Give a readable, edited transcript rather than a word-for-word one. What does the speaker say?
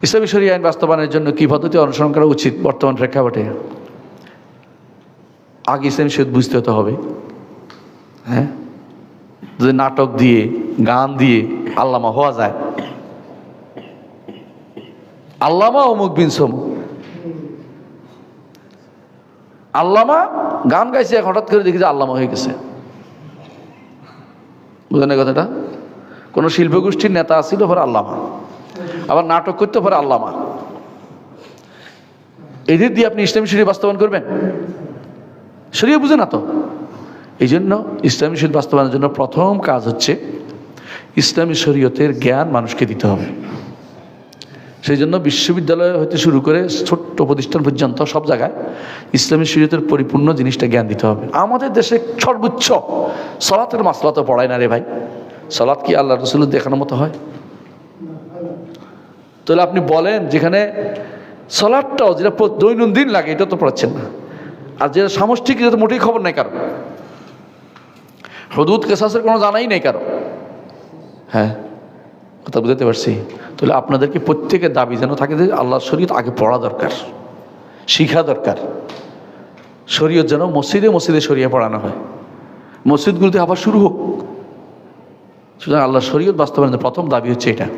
ইসলামী শরিয়া আইন বাস্তবায়নের জন্য কী পদ্ধতি অনুসরণ করা উচিত বর্তমান প্রেক্ষাপটে? আগে ইসলামী শরীয়ত বুঝতে হতে হবে। হ্যাঁ, যদি নাটক দিয়ে গান দিয়ে আল্লামা হওয়া যায়, আল্লামা অমুক বিন সমুক, আল্লামা গান গাইছে, হঠাৎ করে দেখি যে আল্লামা হয়ে গেছে। বুঝলেন কথাটা? কোনো শিল্পগোষ্ঠীর নেতা আসছিল পরে আল্লামা, আবার নাটক করতে পারে আল্লামা। এদের দিয়ে আপনি ইসলামী শরীয়ত বাস্তবায়ন করবেন? শরীয়ত বুঝে না তো। এই জন্য ইসলামী শরীয়ত বাস্তবায়নের জন্য প্রথম কাজ হচ্ছে ইসলামী শরীয়তের জ্ঞান মানুষকে দিতে হবে। সেই জন্য বিশ্ববিদ্যালয় হতে শুরু করে ছোট্ট প্রতিষ্ঠান পর্যন্ত সব জায়গায় ইসলামী শরীয়তের পরিপূর্ণ জিনিসটা জ্ঞান দিতে হবে। আমাদের দেশে সর্বোচ্চ সালাতের মাসলা তো পড়ায় না রে ভাই। সালাত কি আল্লাহ রসুলের দেখানোর মতো হয়? তাহলে আপনি বলেন, যেখানে সালাতটাও যেটা দৈনন্দিন লাগে এটা তো পড়াচ্ছেন না, আর যেটা সামষ্টিক এটা তো মোটেই খবর নাই কারো। হুদুদ কেসাসের কোনো জানাই নেই কারো। হ্যাঁ, কথা বুঝতে পারছি। তাহলে আপনাদেরকে প্রত্যেকের দাবি যেন থাকে যে আল্লাহর শরীয়ত আগে পড়া দরকার, শিখা দরকার। শরীয়ত যেন মসজিদে মসজিদে শরিয়া পড়ানো হয়, মসজিদগুলোতে আবার শুরু হোক। সুতরাং আল্লাহর শরীয়ত বাস্তবায়নের প্রথম দাবি হচ্ছে এটা।